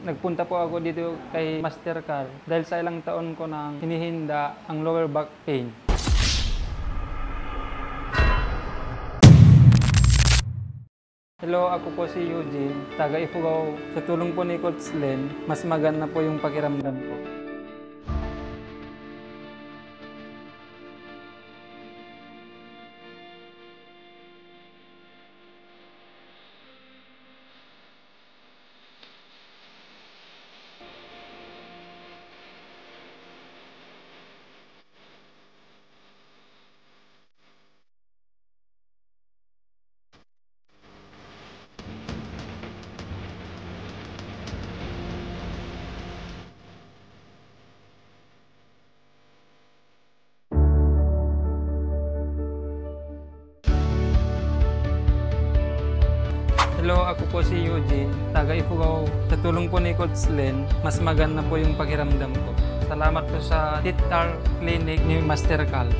Nagpunta po ako dito kay Master Carl dahil sa ilang taon ko nang hinihinda ang lower back pain. Hello, ako po si Eugene, taga Ifugao. Sa tulong po ni Coach Len, mas maganda po yung pakiramdam ko. Hello, ako po si Eugene, taga Ifugao. Sa tulong po ni Coach Len, mas maganda po yung pakiramdam ko. Salamat po sa Titar Clinic ni Master Carl.